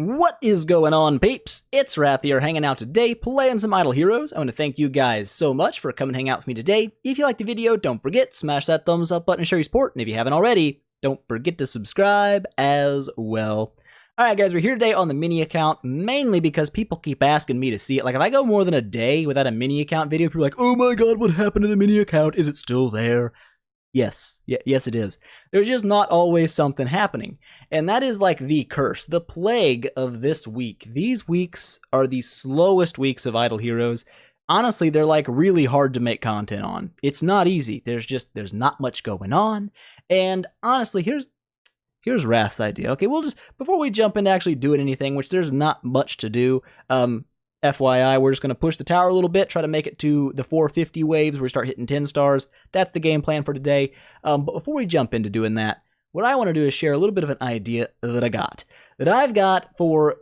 What is going on, peeps? It's Wrath here, hanging out today, playing some Idle Heroes. I want to thank you guys so much for coming to hang out with me today. If you liked the video, don't forget, smash that thumbs up button to show your support. And if you haven't already, don't forget to subscribe as well. Alright guys, we're here today on the mini account, mainly because people keep asking me to see it. Like, if I go more than a day without a mini account video, people are like, oh my god, what happened to the mini account? Is it still there? Yes, yes it is. There's just not always something happening. And that is like the curse, the plague of this week. These weeks are the slowest weeks of Idle Heroes. Honestly, they're like really hard to make content on. It's not easy. There's not much going on. And honestly, here's Wrath's idea. Okay, we'll just, before we jump into actually doing anything, which there's not much to do, FYI, we're just going to push the tower a little bit, try to make it to the 450 waves where we start hitting 10 stars. That's the game plan for today. But before we jump into doing that, what I want to do is share a little bit of an idea that I've got for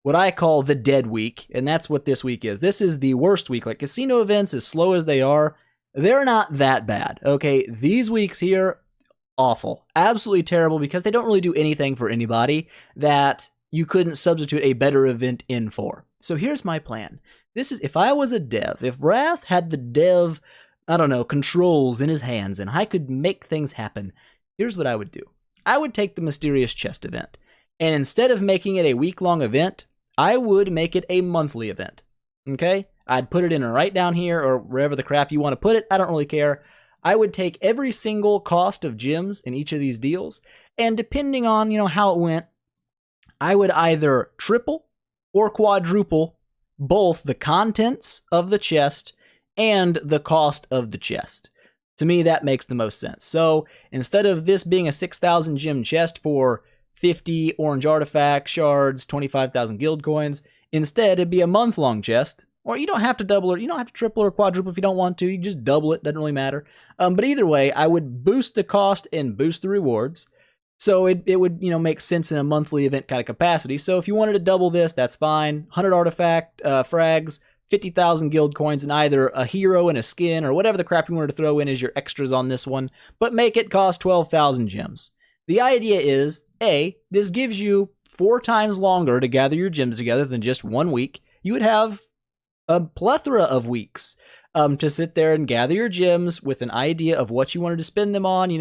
what I call the dead week, and that's what this week is. This is the worst week. Like, casino events, as slow as they are, they're not that bad, okay? These weeks here, awful. Absolutely terrible, because they don't really do anything for anybody that you couldn't substitute a better event in for. So here's my plan. This is, if I was a dev, if Wrath had the dev, I don't know, controls in his hands and I could make things happen, here's what I would do. I would take the Mysterious Chest event, and instead of making it a week-long event, I would make it a monthly event, okay? I'd put it in right down here or wherever the crap you want to put it. I don't really care. I would take every single cost of gems in each of these deals, and depending on, how it went, I would either triple or quadruple both the contents of the chest and the cost of the chest. To me, that makes the most sense. So instead of this being a 6,000 gem chest for 50 orange artifact shards, 25,000 guild coins, instead it'd be a month-long chest. Or you don't have to double it, you don't have to triple or quadruple if you don't want to, you can just double it, doesn't really matter. But either way, I would boost the cost and boost the rewards. So it would, make sense in a monthly event kind of capacity. So if you wanted to double this, that's fine. 100 artifact frags, 50,000 guild coins, and either a hero and a skin or whatever the crap you wanted to throw in as your extras on this one, but make it cost 12,000 gems. The idea is, A, this gives you 4 times longer to gather your gems together than just 1 week. You would have a plethora of weeks to sit there and gather your gems with an idea of what you wanted to spend them on.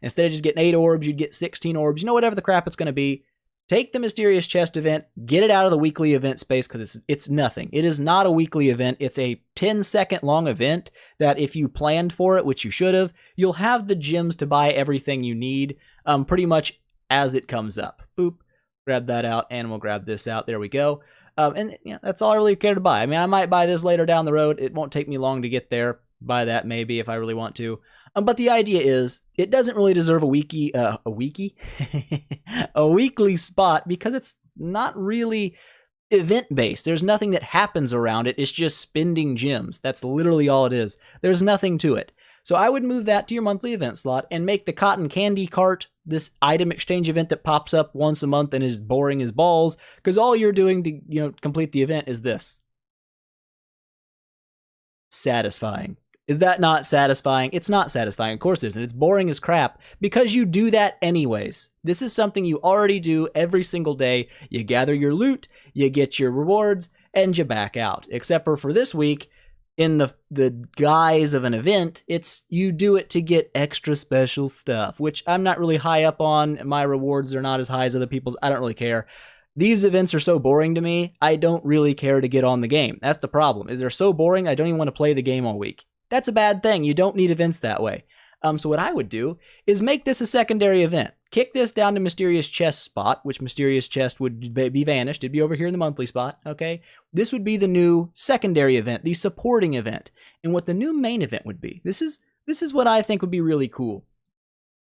Instead of just getting 8 orbs, you'd get 16 orbs, whatever the crap it's going to be. Take the Mysterious Chest event, get it out of the weekly event space, because it's nothing. It is not a weekly event. It's a 10-second long event that if you planned for it, which you should have, you'll have the gems to buy everything you need pretty much as it comes up. Boop, grab that out, and we'll grab this out. There we go. And that's all I really care to buy. I mean, I might buy this later down the road. It won't take me long to get there. Buy that maybe if I really want to. But the idea is, it doesn't really deserve a weekly spot, because it's not really event-based. There's nothing that happens around it. It's just spending gems. That's literally all it is. There's nothing to it. So I would move that to your monthly event slot and make the Cotton Candy Cart this item exchange event that pops up once a month and is boring as balls, because all you're doing to complete the event is this. Satisfying. Is that not satisfying? It's not satisfying. Of course it isn't. It's boring as crap, because you do that anyways. This is something you already do every single day. You gather your loot, you get your rewards, and you back out. Except for this week, in the guise of an event, you do it to get extra special stuff, which I'm not really high up on. My rewards are not as high as other people's. I don't really care. These events are so boring to me, I don't really care to get on the game. That's the problem, is they're so boring, I don't even want to play the game all week. That's a bad thing. You don't need events that way. So what I would do is make this a secondary event. Kick this down to Mysterious Chest spot, which Mysterious Chest would be vanished. It'd be over here in the monthly spot, okay? This would be the new secondary event, the supporting event. And what the new main event would be, this is what I think would be really cool,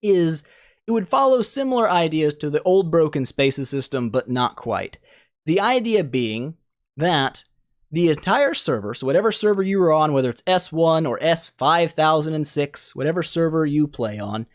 is it would follow similar ideas to the old Broken Spaces system, but not quite. The idea being that the entire server, so whatever server you were on, whether it's S1 or S5006, whatever server you play on,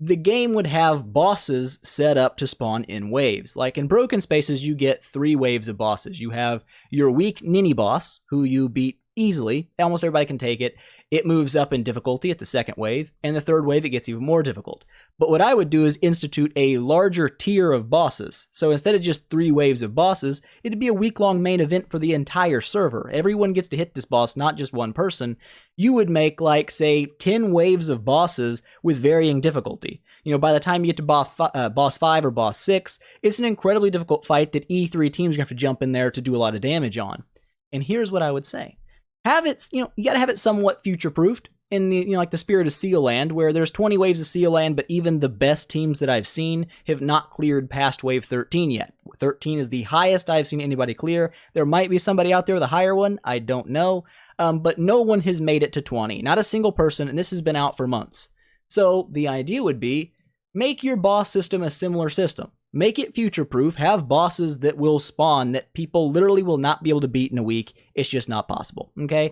the game would have bosses set up to spawn in waves. Like in Broken Spaces, you get 3 waves of bosses. You have your weak Ninny boss, who you beat easily. Almost everybody can take it. It moves up in difficulty at the second wave, and the third wave it gets even more difficult. But what I would do is institute a larger tier of bosses. So instead of just 3 waves of bosses, it'd be a week-long main event for the entire server. Everyone gets to hit this boss, not just one person. You would make, like, say, 10 waves of bosses with varying difficulty. You know, by the time you get to boss 5 or boss 6, it's an incredibly difficult fight that E3 teams are going to have to jump in there to do a lot of damage on. And here's what I would say. Have it, you gotta have it somewhat future-proofed in the, like the spirit of Seal Land, where there's 20 waves of Seal Land, but even the best teams that I've seen have not cleared past wave 13 yet. 13 is the highest I've seen anybody clear. There might be somebody out there with a higher one, I don't know, but no one has made it to 20. Not a single person, and this has been out for months. So the idea would be, make your boss system a similar system. Make it future-proof, have bosses that will spawn that people literally will not be able to beat in a week. It's just not possible, okay?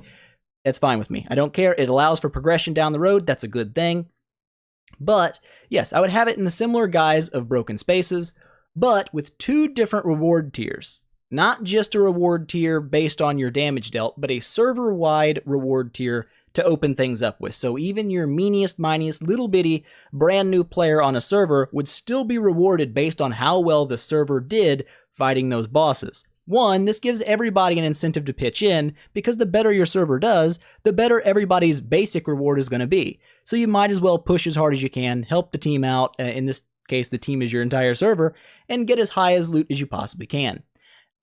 That's fine with me. I don't care. It allows for progression down the road. That's a good thing. But, yes, I would have it in the similar guise of Broken Spaces, but with 2 different reward tiers. Not just a reward tier based on your damage dealt, but a server-wide reward tier to open things up with. So even your meaniest, miniest, little bitty, brand new player on a server would still be rewarded based on how well the server did fighting those bosses. 1, this gives everybody an incentive to pitch in, because the better your server does, the better everybody's basic reward is going to be. So you might as well push as hard as you can, help the team out, in this case the team is your entire server, and get as high as loot as you possibly can.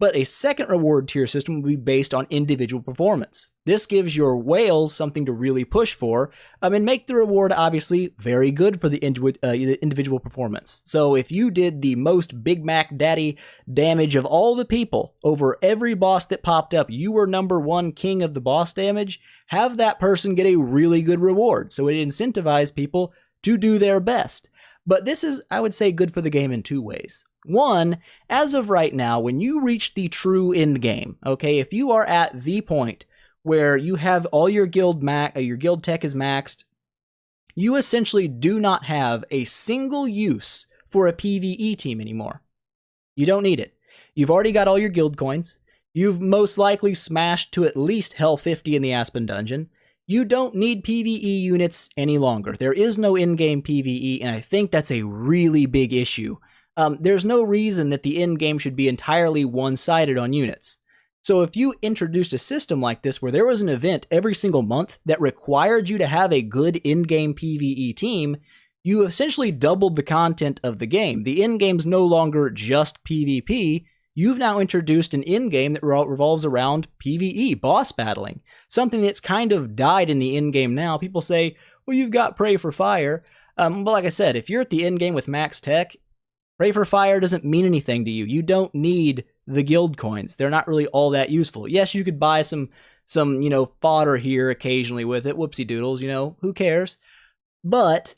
But a second reward tier system would be based on individual performance. This gives your whales something to really push for, and make the reward obviously very good for the individual performance. So if you did the most Big Mac Daddy damage of all the people over every boss that popped up, you were #1 king of the boss damage, have that person get a really good reward. So it incentivizes people to do their best. But this is, I would say, good for the game in 2 ways. 1, as of right now, when you reach the true end game, okay, if you are at the point where you have all your guild tech is maxed, you essentially do not have a single use for a PvE team anymore. You don't need it. You've already got all your guild coins. You've most likely smashed to at least Hell 50 in the Aspen Dungeon. You don't need PvE units any longer. There is no in-game PvE, and I think that's a really big issue. There's no reason that the end game should be entirely one-sided on units. So if you introduced a system like this where there was an event every single month that required you to have a good in-game PvE team, you essentially doubled the content of the game. The end game's no longer just PvP. You've now introduced an end game that revolves around PvE, boss battling, something that's kind of died in the end game now. People say, well, you've got Pray for Fire. But like I said, if you're at the end game with max tech, Pray for Fire doesn't mean anything to you. You don't need the guild coins. They're not really all that useful. Yes, you could buy some fodder here occasionally with it. Whoopsie doodles, who cares? But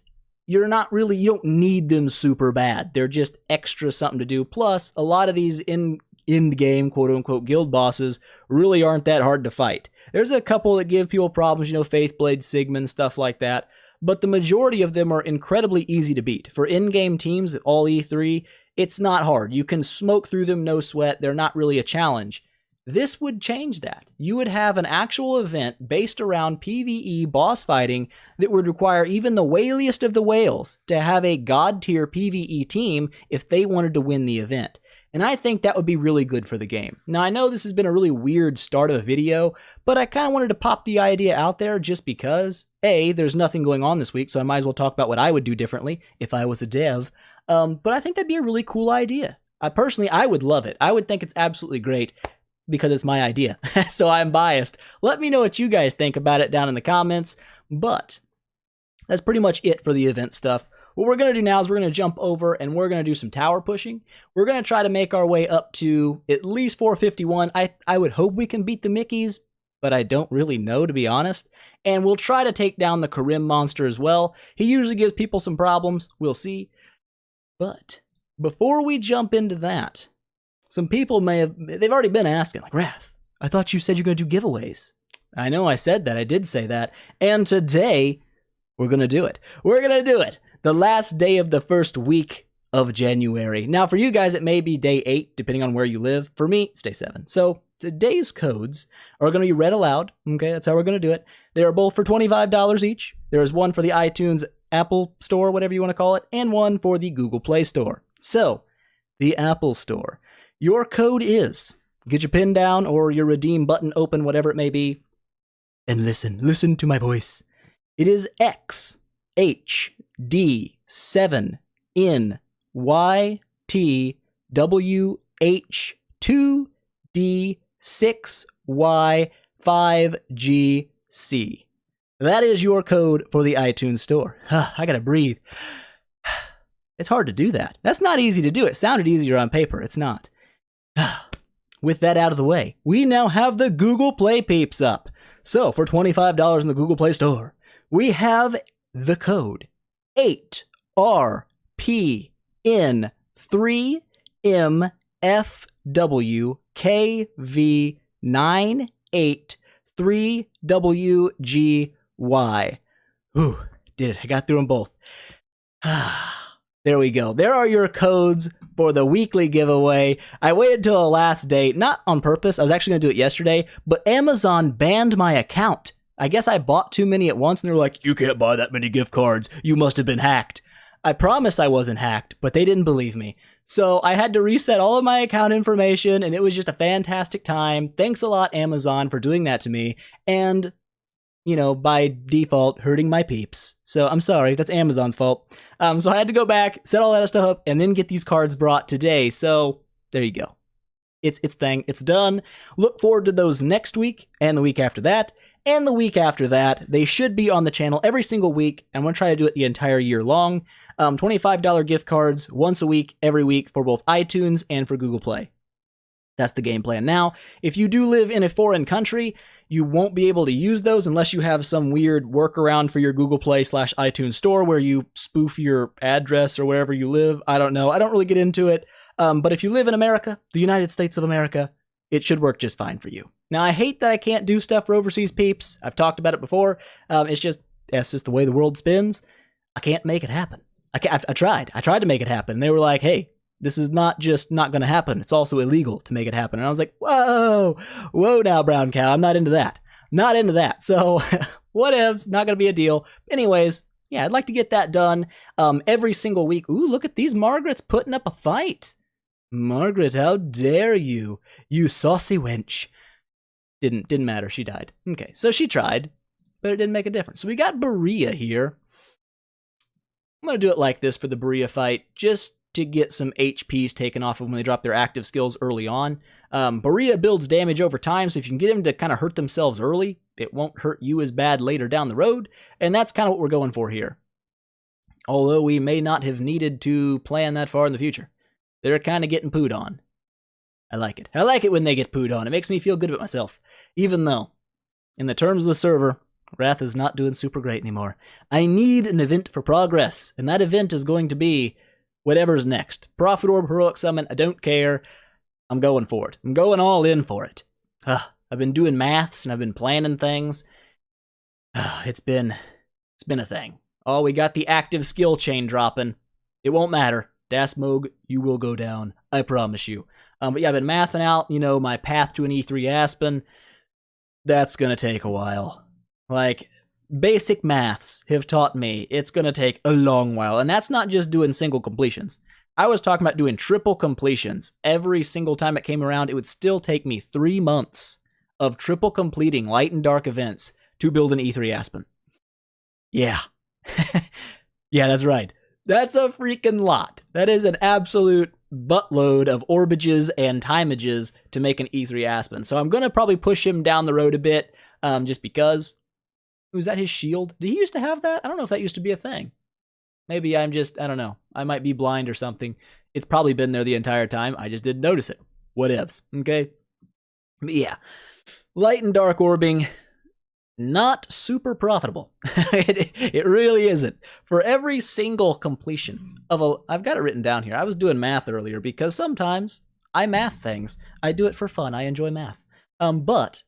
you don't need them super bad. They're just extra something to do. Plus, a lot of these end-game, quote-unquote, guild bosses really aren't that hard to fight. There's a couple that give people problems, Faithblade, Sigmund, stuff like that. But the majority of them are incredibly easy to beat. For in-game teams, all E3, it's not hard. You can smoke through them, no sweat. They're not really a challenge. This would change that. You would have an actual event based around PvE boss fighting that would require even the whaliest of the whales to have a god-tier PvE team if they wanted to win the event. And I think that would be really good for the game. Now, I know this has been a really weird start of a video, but I kind of wanted to pop the idea out there just because, A, there's nothing going on this week, so I might as well talk about what I would do differently if I was a dev. But I think that'd be a really cool idea. I would love it. I would think it's absolutely great because it's my idea. So I'm biased. Let me know what you guys think about it down in the comments. But that's pretty much it for the event stuff. What we're going to do now is we're going to jump over and we're going to do some tower pushing. We're going to try to make our way up to at least 451. I would hope we can beat the Mickeys, but I don't really know, to be honest. And we'll try to take down the Karim monster as well. He usually gives people some problems. We'll see. But before we jump into that, some people they've already been asking, like, Wrath, I thought you said you're going to do giveaways. I know I said that. I did say that. And today, we're going to do it. We're going to do it. The last day of the first week of January. Now, for you guys, it may be day 8, depending on where you live. For me, it's day 7. So, today's codes are going to be read aloud. Okay, that's how we're going to do it. They are both for $25 each. There is one for the iTunes Apple Store, whatever you want to call it, and one for the Google Play Store. So, the Apple Store. Your code is, get your pen down or your redeem button open, whatever it may be, and listen to my voice. It is XHD7NYTW8-2D6Y5GC. That is your code for the iTunes Store. I gotta breathe. It's hard to do that. That's not easy to do. It sounded easier on paper. It's not. With that out of the way, we now have the Google Play peeps up. So, for $25 in the Google Play Store, we have the code 8RPN3MFWKV983WGY. Ooh, did it. I got through them both. There we go. There are your codes for the weekly giveaway. I waited till the last day, not on purpose. I was actually going to do it yesterday, but Amazon banned my account. I guess I bought too many at once, and they were like, you can't buy that many gift cards. You must have been hacked. I promised I wasn't hacked, but they didn't believe me. So I had to reset all of my account information, and it was just a fantastic time. Thanks a lot, Amazon, for doing that to me. And, you know, by default, hurting my peeps. So I'm sorry, that's Amazon's fault. So I had to go back, set all that stuff up, and then get these cards brought today. So there you go. It's done. Look forward to those next week, and the week after that, and the week after that. They should be on the channel every single week. I'm going to try to do it the entire year long. $25 gift cards once a week, every week for both iTunes and for Google Play. That's the game plan. Now, if you do live in a foreign country, you won't be able to use those unless you have some weird workaround for your Google Play / iTunes store where you spoof your address or wherever you live. I don't know. I don't really get into it. But if you live in America, the United States of America, it should work just fine for you. Now, I hate that I can't do stuff for overseas peeps. I've talked about it before. It's just the way the world spins. I can't make it happen. I tried to make it happen. And they were like, hey, this is not just not going to happen. It's also illegal to make it happen. And I was like, whoa now, brown cow. I'm not into that. Not into that. So whatevs, not going to be a deal. Anyways, yeah, I'd like to get that done every single week. Ooh, look at these Margaret's putting up a fight. Margaret, how dare you? You saucy wench. Didn't matter. She died. Okay, so she tried, but it didn't make a difference. So we got Berea here. I'm going to do it like this for the Berea fight, just to get some HPs taken off of when they drop their active skills early on. Berea builds damage over time, so if you can get them to kind of hurt themselves early, it won't hurt you as bad later down the road, and that's kind of what we're going for here. Although we may not have needed to plan that far in the future. They're kind of getting pooed on. I like it. I like it when they get pooed on. It makes me feel good about myself. Even though, in the terms of the server, Wrath is not doing super great anymore. I need an event for progress, and that event is going to be whatever's next. Prophet Orb, Heroic Summon, I don't care. I'm going for it. I'm going all in for it. I've been doing maths, and I've been planning things. It's been a thing. Oh, we got the active skill chain dropping. It won't matter. Dasmog, you will go down. I promise you. But yeah, I've been mathing out, my path to an E3 Aspen. That's going to take a while. Like, basic maths have taught me it's going to take a long while. And that's not just doing single completions. I was talking about doing triple completions. Every single time it came around, it would still take me 3 months of triple completing light and dark events to build an E3 Aspen. Yeah. Yeah, that's right. That's a freaking lot. That is an absolute buttload of orbages and timages to make an E3 Aspen. So I'm going to probably push him down the road a bit, just because. Was that his shield? Did he used to have that? I don't know if that used to be a thing. Maybe I don't know. I might be blind or something. It's probably been there the entire time. I just didn't notice it. Whatevs, okay? But yeah. Light and dark orbing, not super profitable. It really isn't. For every single completion of I've got it written down here. I was doing math earlier because sometimes I math things. I do it for fun. I enjoy math. But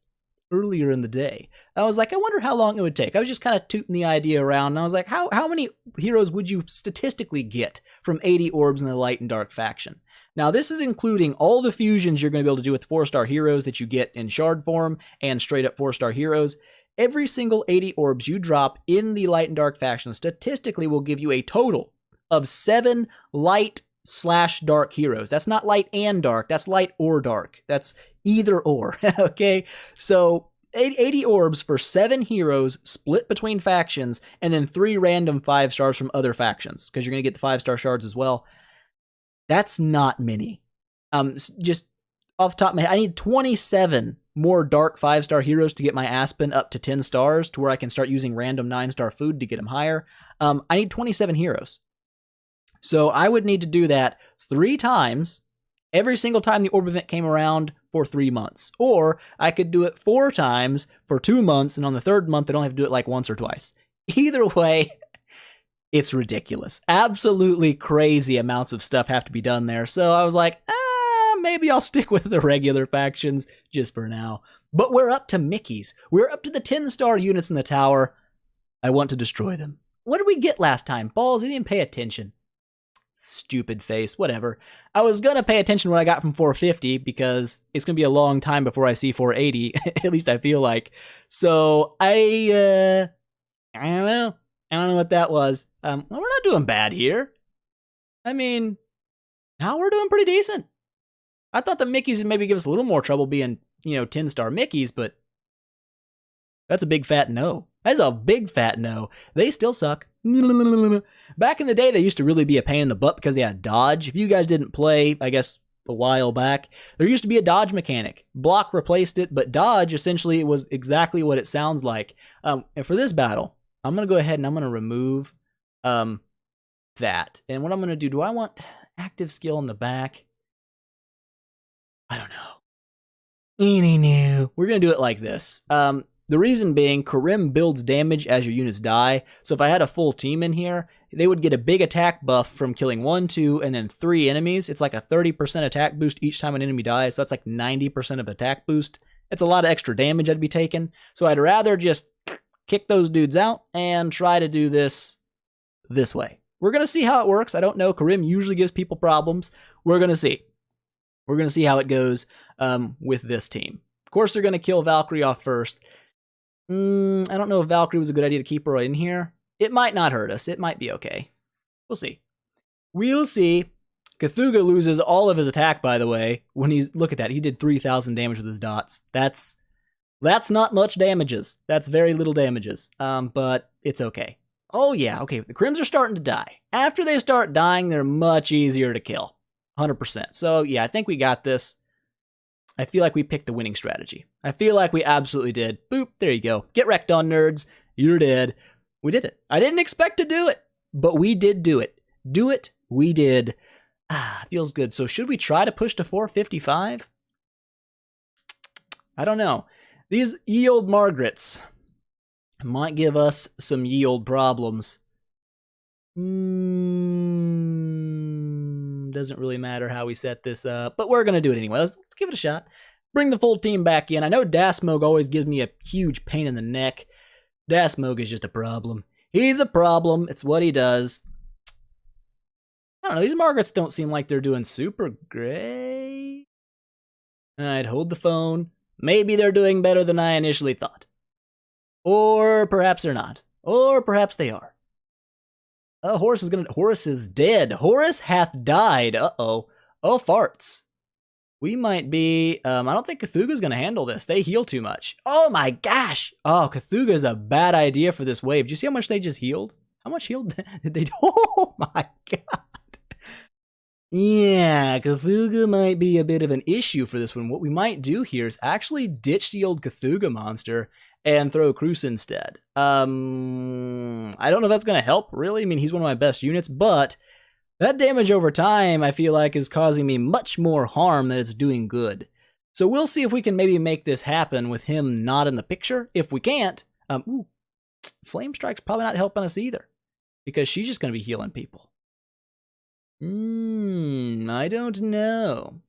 earlier in the day. I was like, I wonder how long it would take. I was just kind of tooting the idea around, and I was like, how many heroes would you statistically get from 80 orbs in the light and dark faction? Now, this is including all the fusions you're going to be able to do with 4-star heroes that you get in shard form and straight up 4-star heroes. Every single 80 orbs you drop in the light and dark faction statistically will give you a total of 7 light/dark heroes. That's not light and dark. That's light or dark. That's either or. Okay? So 80 orbs for 7 heroes split between factions, and then 3 random 5-stars from other factions, because you're going to get the 5-star shards as well. That's not many. Just off the top of my head, I need 27 more dark 5-star heroes to get my Aspen up to 10 stars, to where I can start using random 9-star food to get them higher. I need 27 heroes. So I would need to do that 3 times every single time the orb event came around for 3 months. Or I could do it 4 times for 2 months, and on the 3rd month, I don't have to do it like once or twice. Either way, it's ridiculous. Absolutely crazy amounts of stuff have to be done there. So I was like, maybe I'll stick with the regular factions just for now. But we're up to Mickey's. We're up to the 10-star units in the tower. I want to destroy them. What did we get last time? Balls, I didn't even pay attention. Stupid face, whatever. I was going to pay attention to what I got from 450, because it's going to be a long time before I see 480. At least I feel like. So I don't know. I don't know what that was. Well, we're not doing bad here. I mean, now we're doing pretty decent. I thought the Mickeys would maybe give us a little more trouble being, 10-star Mickeys, but that's a big fat no. That's a big fat no. They still suck. Back in the day, they used to really be a pain in the butt because they had dodge. If you guys didn't play, I guess, a while back, there used to be a dodge mechanic. Block replaced it, but dodge essentially was exactly what it sounds like. And for this battle, I'm going to go ahead and I'm going to remove that. And what I'm going to do I want active skill in the back? I don't know. We're going to do it like this. The reason being, Karim builds damage as your units die. So if I had a full team in here, they would get a big attack buff from killing 1, 2, and then 3 enemies. It's like a 30% attack boost each time an enemy dies. So that's like 90% of attack boost. It's a lot of extra damage I'd be taking. So I'd rather just kick those dudes out and try to do this way. We're going to see how it works. I don't know. Karim usually gives people problems. We're going to see. We're going to see how it goes with this team. Of course, they're going to kill Valkyrie off first. I don't know if Valkyrie was a good idea to keep her in here. It might not hurt us. It might be okay. We'll see. We'll see. Cthulhu loses all of his attack, by the way. Look at that. He did 3,000 damage with his dots. That's not much damages. That's very little damages. But it's okay. Oh yeah, okay. The Crims are starting to die. After they start dying, they're much easier to kill. 100%. So yeah, I think we got this. I feel like we picked the winning strategy. I feel like we absolutely did. Boop, there you go. Get wrecked on, nerds. You're dead. We did it. I didn't expect to do it, but we did do it. Do it, we did. Feels good. So should we try to push to 455? I don't know. These yield Margarets might give us some yield problems. Doesn't really matter how we set this up, but we're going to do it anyway. Let's give it a shot. Bring the full team back in. I know Dasmog always gives me a huge pain in the neck. Dasmog is just a problem. He's a problem. It's what he does. I don't know. These Margarets don't seem like they're doing super great. I'd hold the phone. Maybe they're doing better than I initially thought. Or perhaps they're not. Or perhaps they are. Horus is dead. Horus hath died. Uh-oh. Oh, farts. We might be, I don't think Cthulhu's going to handle this. They heal too much. Oh my gosh. Oh, Cthulhu is a bad idea for this wave. Did you see how much they just healed? How much healed did they do? Oh my god. Yeah, Cthulhu might be a bit of an issue for this one. What we might do here is actually ditch the old Cthulhu monster and throw Cruz instead. I don't know if that's going to help, really. I mean, he's one of my best units, but that damage over time, I feel like, is causing me much more harm than it's doing good. So we'll see if we can maybe make this happen with him not in the picture. If we can't, Flame Strike's probably not helping us either, because she's just going to be healing people. I don't know.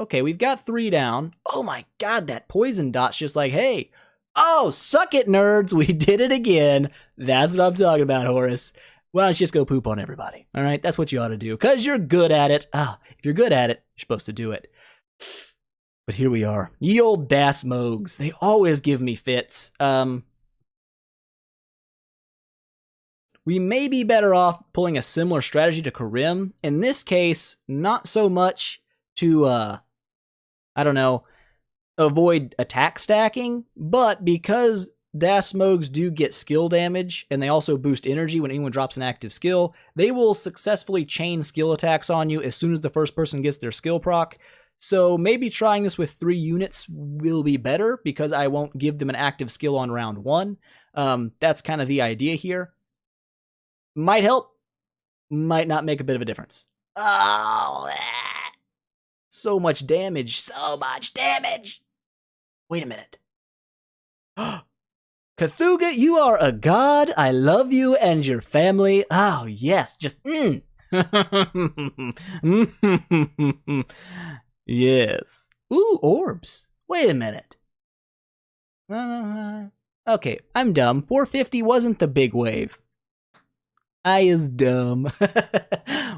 Okay, we've got 3 down. Oh my god, that poison dot's just like, hey, oh, suck it, nerds. We did it again. That's what I'm talking about, Horace. Why don't you just go poop on everybody? All right, that's what you ought to do, because you're good at it. If you're good at it, you're supposed to do it. But here we are. Ye old Dasmogs. They always give me fits. We may be better off pulling a similar strategy to Karim. In this case, not so much to, I don't know, avoid attack stacking, but because Dasmogs do get skill damage, and they also boost energy when anyone drops an active skill, they will successfully chain skill attacks on you as soon as the first person gets their skill proc. So maybe trying this with 3 units will be better, because I won't give them an active skill on round 1. That's kind of the idea here. Might help, might not make a bit of a difference. Oh, so much damage, so much damage. Wait a minute. Cthulhu, you are a god. I love you and your family. Oh, yes, just Yes. Ooh, orbs. Wait a minute. Okay, I'm dumb. 450 wasn't the big wave. I is dumb.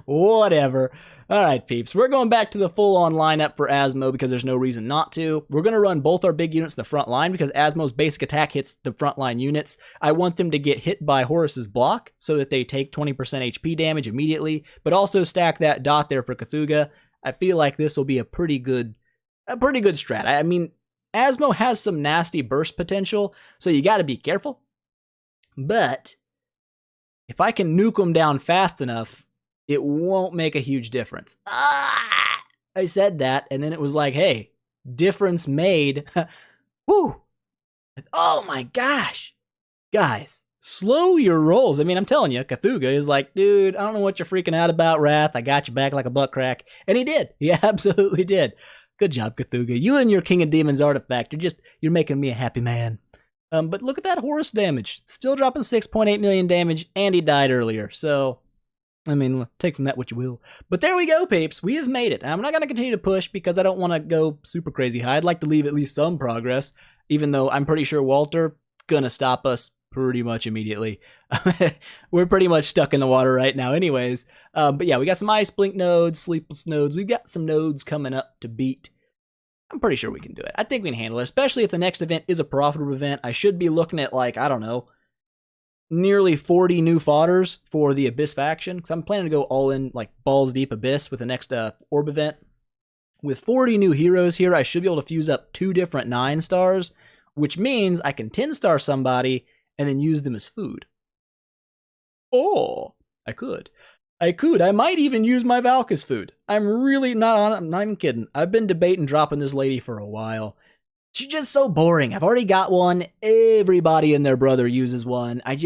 Whatever. Alright, peeps. We're going back to the full-on lineup for Asmo because there's no reason not to. We're going to run both our big units in the front line because Asmo's basic attack hits the frontline units. I want them to get hit by Horace's block so that they take 20% HP damage immediately, but also stack that dot there for Cthulhu. I feel like this will be a pretty good strat. I mean, Asmo has some nasty burst potential, so you got to be careful. But if I can nuke them down fast enough, it won't make a huge difference. I said that, and then it was like, hey, difference made. Whew. Oh my gosh. Guys, slow your rolls. I mean, I'm telling you, Cthulhu is like, dude, I don't know what you're freaking out about, Wrath. I got you back like a butt crack. And he did. He absolutely did. Good job, Cthulhu. You and your King of Demons artifact, you're making me a happy man. But look at that Horus damage. Still dropping 6.8 million damage, and he died earlier. So, I mean, take from that what you will. But there we go, peeps. We have made it. I'm not going to continue to push because I don't want to go super crazy high. I'd like to leave at least some progress, even though I'm pretty sure Walter going to stop us pretty much immediately. We're pretty much stuck in the water right now anyways. But yeah, we got some Ice Blink nodes, Sleepless nodes. We've got some nodes coming up to beat. I'm pretty sure we can do it. I think we can handle it, especially if the next event is a profitable event. I should be looking at, like, I don't know, nearly 40 new fodders for the Abyss faction, because I'm planning to go all in, like, balls deep Abyss with the next Orb event. With 40 new heroes here, I should be able to fuse up 2 different 9 stars, which means I can 10-star somebody and then use them as food. Oh, I could. I might even use my Valk as food. I'm really I'm not even kidding. I've been debating dropping this lady for a while. She's just so boring. I've already got one. Everybody and their brother uses one. I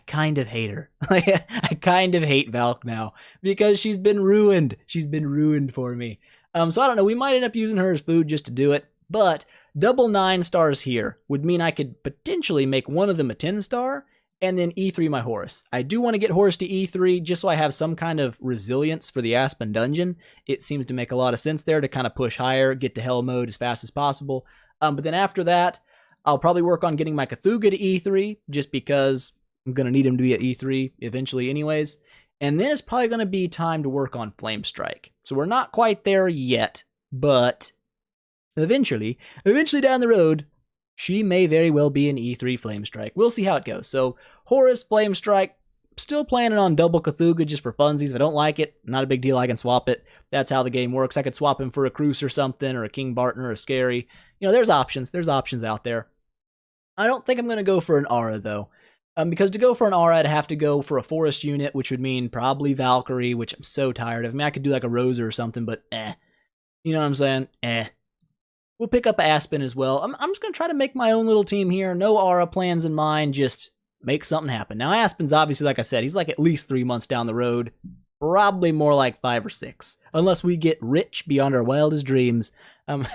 kind of hate her. I kind of hate Valk now because she's been ruined. She's been ruined for me. So I don't know. We might end up using her as food just to do it. But double 9 stars here would mean I could potentially make one of them a 10-star and then E3 my Horus. I do want to get Horus to E3 just so I have some kind of resilience for the Aspen dungeon. It seems to make a lot of sense there to kind of push higher, get to hell mode as fast as possible. But then after that, I'll probably work on getting my Cthulhu to E3 just because I'm going to need him to be at E3 eventually anyways. And then it's probably going to be time to work on Flame Strike. So we're not quite there yet, but eventually down the road, she may very well be an E3 Flame Strike. We'll see how it goes. So, Horus, Flame Strike, still planning on double Cthulhu just for funsies. If I don't like it, not a big deal, I can swap it. That's how the game works. I could swap him for a Cruce or something, or a King Barton or a Scary. You know, there's options. There's options out there. I don't think I'm going to go for an Aura, though. Because to go for an Aura, I'd have to go for a Forest unit, which would mean probably Valkyrie, which I'm so tired of. I mean, I could do like a Rosa or something, but You know what I'm saying? We'll pick up Aspen as well. I'm just going to try to make my own little team here. No Aura plans in mind. Just make something happen. Now, Aspen's obviously, like I said, he's like at least 3 months down the road. Probably more like 5 or 6. Unless we get rich beyond our wildest dreams. And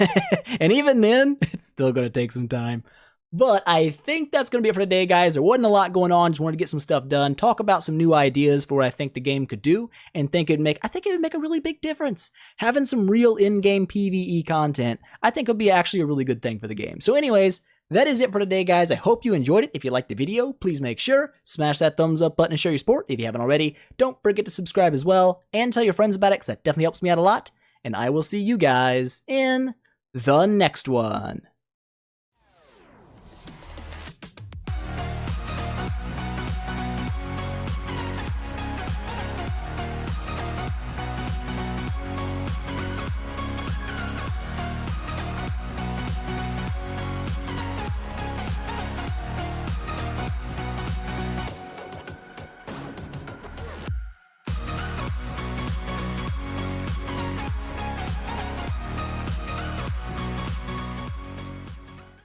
even then, it's still going to take some time. But I think that's going to be it for today, guys. There wasn't a lot going on. Just wanted to get some stuff done, talk about some new ideas for what I think the game could do, and think it would make a really big difference. Having some real in-game PvE content, I think would be actually a really good thing for the game. So anyways, that is it for today, guys. I hope you enjoyed it. If you liked the video, please make sure, smash that thumbs up button and show your support if you haven't already. Don't forget to subscribe as well, and tell your friends about it, because that definitely helps me out a lot. And I will see you guys in the next one.